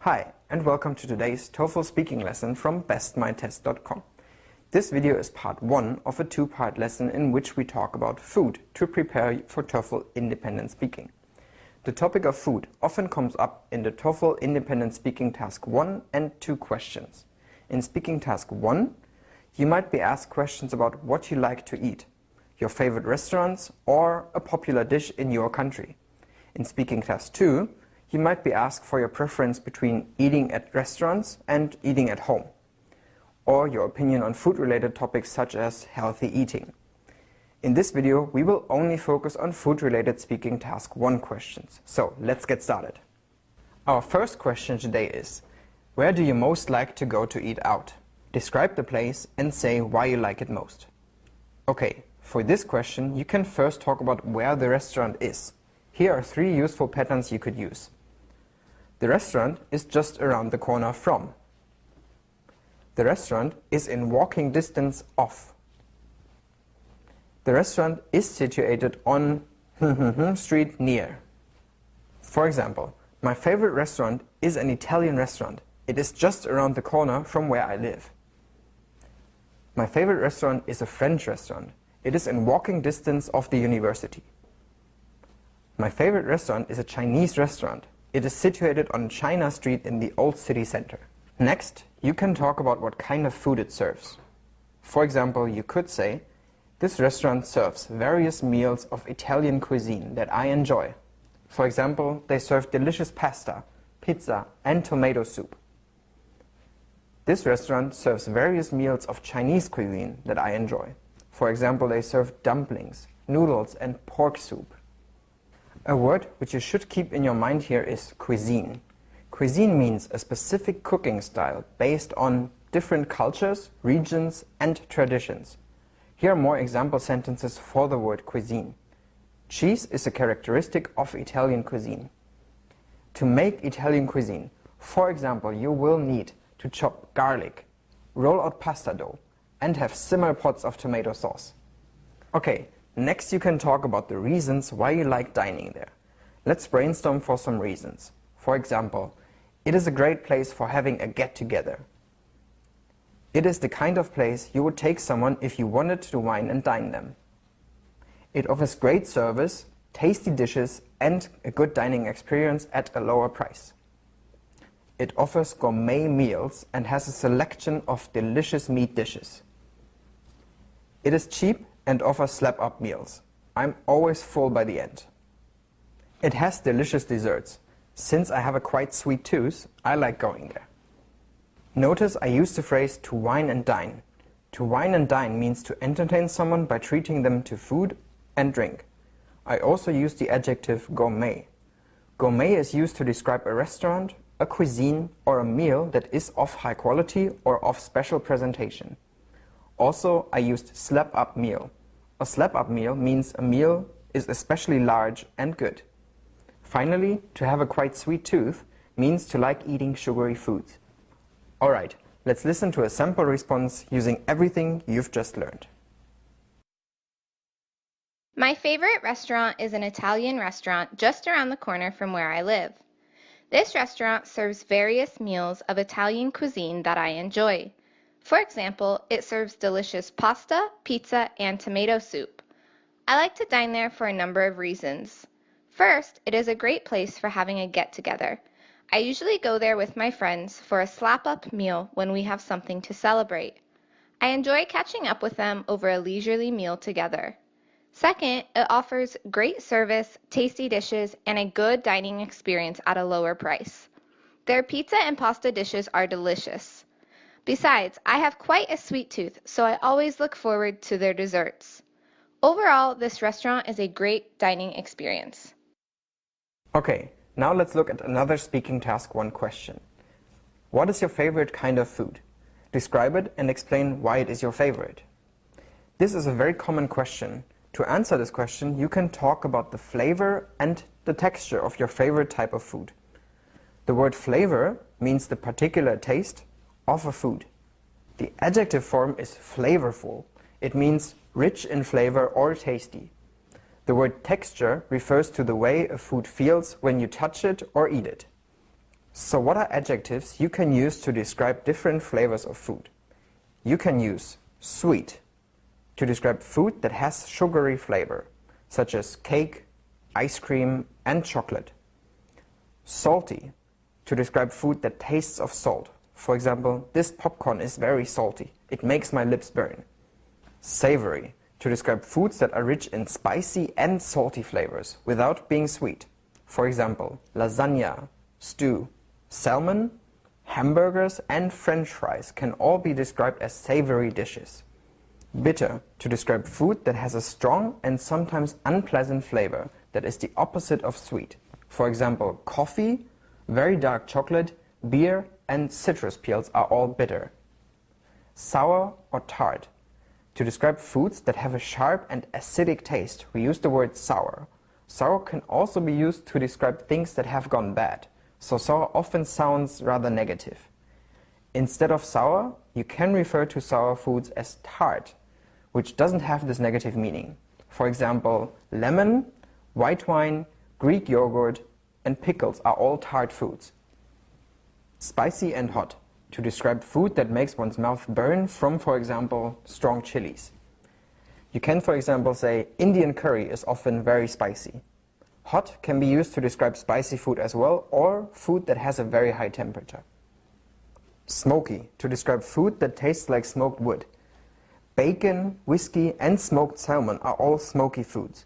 Hi, and welcome to today's TOEFL speaking lesson from BestMyTest.com. This video is part 1 of a 2-part lesson in which we talk about food to prepare for TOEFL Independent Speaking. The topic of food often comes up in the TOEFL Independent Speaking Task 1 and 2 questions. In Speaking Task 1, you might be asked questions about what you like to eat, your favorite restaurants, or a popular dish in your country. In Speaking Task 2, you might be asked for your preference between eating at restaurants and eating at home, or your opinion on food-related topics such as healthy eating. In this video, we will only focus on food-related Speaking Task 1 questions. So, let's get started. Our first question today is, where do you most like to go to eat out? Describe the place and say why you like it most. Okay, for this question, you can first talk about where the restaurant is. Here are 3 useful patterns you could use. The restaurant is just around the corner from. The restaurant is in walking distance of. The restaurant is situated on street near. For example, my favorite restaurant is an Italian restaurant. It is just around the corner from where I live. My favorite restaurant is a French restaurant. It is in walking distance of the university. My favorite restaurant is a Chinese restaurant. It is situated on China Street in the old city center. Next, you can talk about what kind of food it serves. For example, you could say, this restaurant serves various meals of Italian cuisine that I enjoy. For example, they serve delicious pasta, pizza, and tomato soup. This restaurant serves various meals of Chinese cuisine that I enjoy. For example, they serve dumplings, noodles, and pork soup. A word which you should keep in your mind here is cuisine. Cuisine means a specific cooking style based on different cultures, regions, and traditions. Here are more example sentences for the word cuisine. Cheese is a characteristic of Italian cuisine. To make Italian cuisine, for example, you will need to chop garlic, roll out pasta dough, and have simmer pots of tomato sauce. Okay. Next, you can talk about the reasons why you like dining there. Let's brainstorm for some reasons. For example, it is a great place for having a get-together. It is the kind of place you would take someone if you wanted to wine and dine them. It offers great service, tasty dishes, and a good dining experience at a lower price. It offers gourmet meals and has a selection of delicious meat dishes. It is cheap and offers slap-up meals. I'm always full by the end. It has delicious desserts. Since I have a quite sweet tooth, I like going there. Notice I use the phrase to wine and dine. To wine and dine means to entertain someone by treating them to food and drink. I also use the adjective gourmet. Gourmet is used to describe a restaurant, a cuisine, or a meal that is of high quality or of special presentation. Also, I used slap-up meal. A slap-up meal means a meal is especially large and good. Finally, to have a quite sweet tooth means to like eating sugary foods. Alright, let's listen to a sample response using everything you've just learned. My favorite restaurant is an Italian restaurant just around the corner from where I live. This restaurant serves various meals of Italian cuisine that I enjoy. For example, it serves delicious pasta, pizza, and tomato soup. I like to dine there for a number of reasons. First, it is a great place for having a get-together. I usually go there with my friends for a slap-up meal when we have something to celebrate. I enjoy catching up with them over a leisurely meal together. Second, it offers great service, tasty dishes, and a good dining experience at a lower price. Their pizza and pasta dishes are delicious. Besides, I have quite a sweet tooth, so I always look forward to their desserts. Overall, this restaurant is a great dining experience. Okay, now let's look at another Speaking Task 1 question. What is your favorite kind of food? Describe it and explain why it is your favorite. This is a very common question. To answer this question, you can talk about the flavor and the texture of your favorite type of food. The word flavor means the particular taste of a food. The adjective form is flavorful. It means rich in flavor or tasty. The word texture refers to the way a food feels when you touch it or eat it. So what are adjectives you can use to describe different flavors of food? You can use sweet to describe food that has sugary flavor, such as cake, ice cream, and chocolate. Salty to describe food that tastes of salt. For example, this popcorn is very salty. It makes my lips burn. Savory to describe foods that are rich in spicy and salty flavors without being sweet. For example, lasagna, stew, salmon, hamburgers, and French fries can all be described as savory dishes. Bitter to describe food that has a strong and sometimes unpleasant flavor that is the opposite of sweet. For example, coffee, very dark chocolate, beer, and citrus peels are all bitter. Sour or tart to describe foods that have a sharp and acidic taste. We use the word sour. Sour can also be used to describe things that have gone bad, so sour often sounds rather negative. Instead of sour, you can refer to sour foods as tart, which doesn't have this negative meaning. For example, lemon, white wine, Greek yogurt, and pickles are all tart foods. Spicy and hot to describe food that makes one's mouth burn from, for example, strong chilies. You can, for example, say Indian curry is often very spicy. Hot can be used to describe spicy food as well, or food that has a very high temperature. Smoky to describe food that tastes like smoked wood. Bacon, whiskey, and smoked salmon are all smoky foods.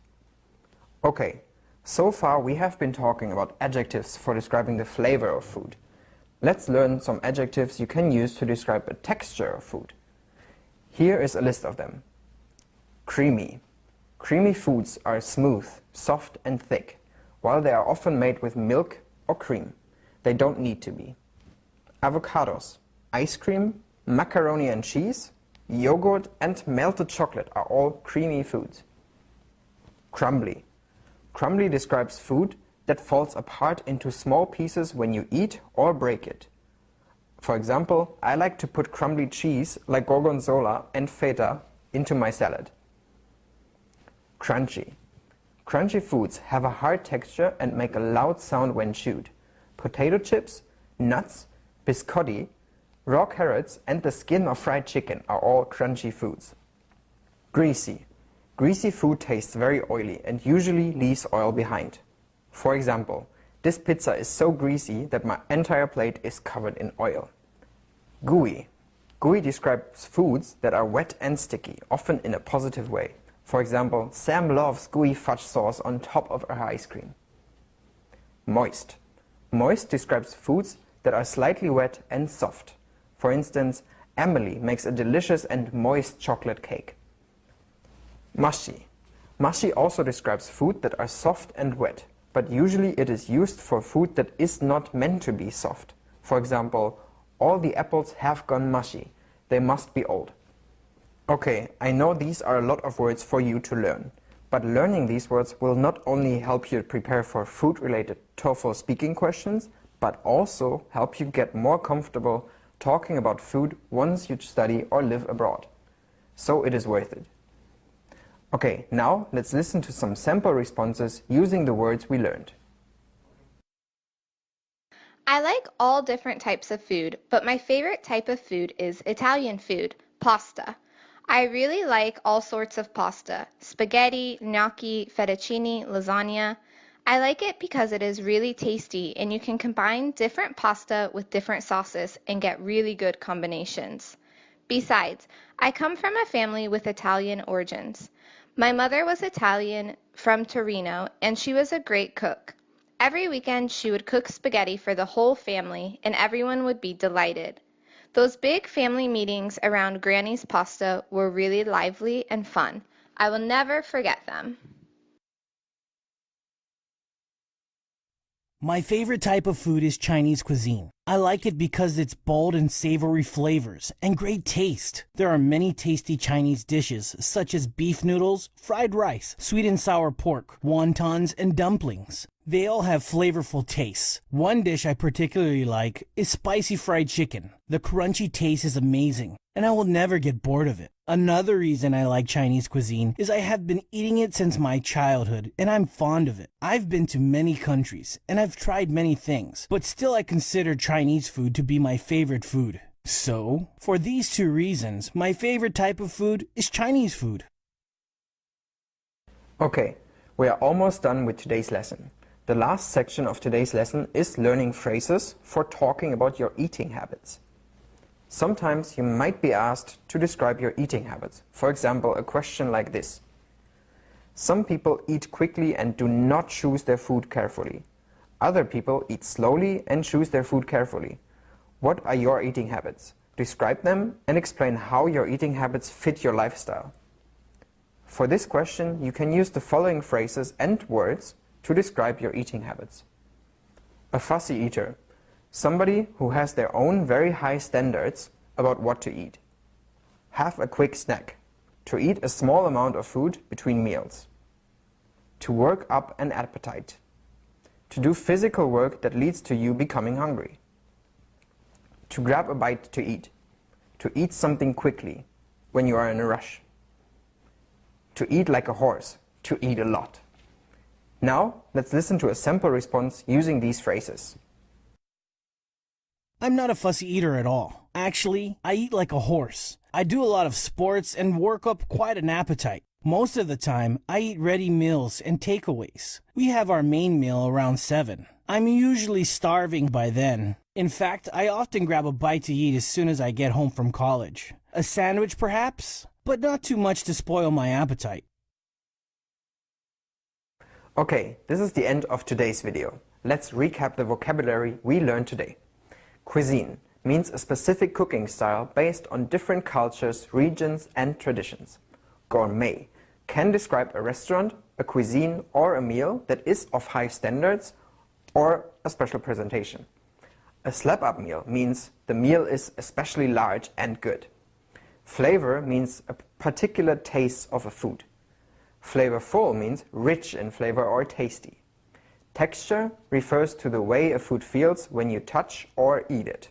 Okay, so far we have been talking about adjectives for describing the flavor of food. Let's learn some adjectives you can use to describe a texture of food. Here is a list of them. Creamy. Creamy foods are smooth, soft, and thick. While they are often made with milk or cream, they don't need to be. Avocados, ice cream, macaroni and cheese, yogurt, and melted chocolate are all creamy foods. Crumbly. Crumbly describes food that falls apart into small pieces when you eat or break it. For example, I like to put crumbly cheese like gorgonzola and feta into my salad. Crunchy. Crunchy foods have a hard texture and make a loud sound when chewed. Potato chips, nuts, biscotti, raw carrots, and the skin of fried chicken are all crunchy foods. Greasy. Greasy food tastes very oily and usually leaves oil behind. For example, this pizza is so greasy that my entire plate is covered in oil. Gooey. Gooey describes foods that are wet and sticky, often in a positive way. For example, Sam loves gooey fudge sauce on top of her ice cream. Moist. Moist describes foods that are slightly wet and soft. For instance, Emily makes a delicious and moist chocolate cake. Mushy. Mushy also describes food that are soft and wet, but usually it is used for food that is not meant to be soft. For example, all the apples have gone mushy. They must be old. Okay, I know these are a lot of words for you to learn, but learning these words will not only help you prepare for food-related TOEFL speaking questions, but also help you get more comfortable talking about food once you study or live abroad. So it is worth it. Okay, now let's listen to some sample responses using the words we learned. I like all different types of food, but my favorite type of food is Italian food, pasta. I really like all sorts of pasta, spaghetti, gnocchi, fettuccine, lasagna. I like it because it is really tasty and you can combine different pasta with different sauces and get really good combinations. Besides, I come from a family with Italian origins. My mother was Italian from Torino and she was a great cook. Every weekend she would cook spaghetti for the whole family and everyone would be delighted. Those big family meetings around Granny's pasta were really lively and fun. I will never forget them. My favorite type of food is Chinese cuisine. I like it because it's bold and savory flavors and great taste. There are many tasty Chinese dishes such as beef noodles, fried rice, sweet and sour pork, wontons, and dumplings. They all have flavorful tastes. One dish I particularly like is spicy fried chicken. The crunchy taste is amazing, and I will never get bored of it. Another reason I like Chinese cuisine is I have been eating it since my childhood, and I'm fond of it. I've been to many countries, and I've tried many things, but still I consider Chinese food to be my favorite food. So, for these two reasons, my favorite type of food is Chinese food. Okay, we are almost done with today's lesson. The last section of today's lesson is learning phrases for talking about your eating habits. Sometimes you might be asked to describe your eating habits. For example, a question like this. Some people eat quickly and do not choose their food carefully. Other people eat slowly and choose their food carefully. What are your eating habits? Describe them and explain how your eating habits fit your lifestyle. For this question, you can use the following phrases and words to describe your eating habits. A fussy eater. Somebody who has their own very high standards about what to eat. Have a quick snack. To eat a small amount of food between meals. To work up an appetite. To do physical work that leads to you becoming hungry. To grab a bite to eat. To eat something quickly when you are in a rush. To eat like a horse. To eat a lot. Now, let's listen to a sample response using these phrases. I'm not a fussy eater at all. Actually, I eat like a horse. I do a lot of sports and work up quite an appetite. Most of the time, I eat ready meals and takeaways. We have our main meal around 7. I'm usually starving by then. In fact, I often grab a bite to eat as soon as I get home from college. A sandwich perhaps, but not too much to spoil my appetite. Okay, this is the end of today's video. Let's recap the vocabulary we learned today. Cuisine means a specific cooking style based on different cultures, regions, and traditions. Gourmet can describe a restaurant, a cuisine, or a meal that is of high standards or a special presentation. A slap-up meal means the meal is especially large and good. Flavor means a particular taste of a food. Flavorful means rich in flavor or tasty. Texture refers to the way a food feels when you touch or eat it.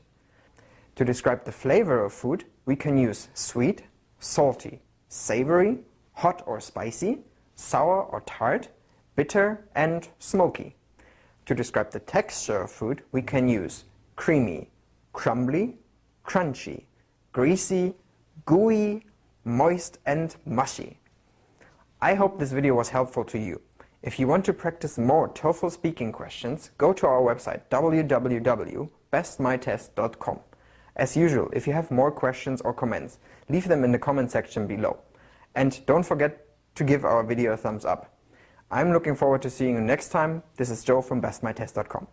To describe the flavor of food, we can use sweet, salty, savory, hot or spicy, sour or tart, bitter, and smoky. To describe the texture of food, we can use creamy, crumbly, crunchy, greasy, gooey, moist, and mushy. I hope this video was helpful to you. If you want to practice more TOEFL speaking questions, go to our website www.bestmytest.com. As usual, if you have more questions or comments, leave them in the comment section below. And don't forget to give our video a thumbs up. I'm looking forward to seeing you next time. This is Joe from BestMyTest.com.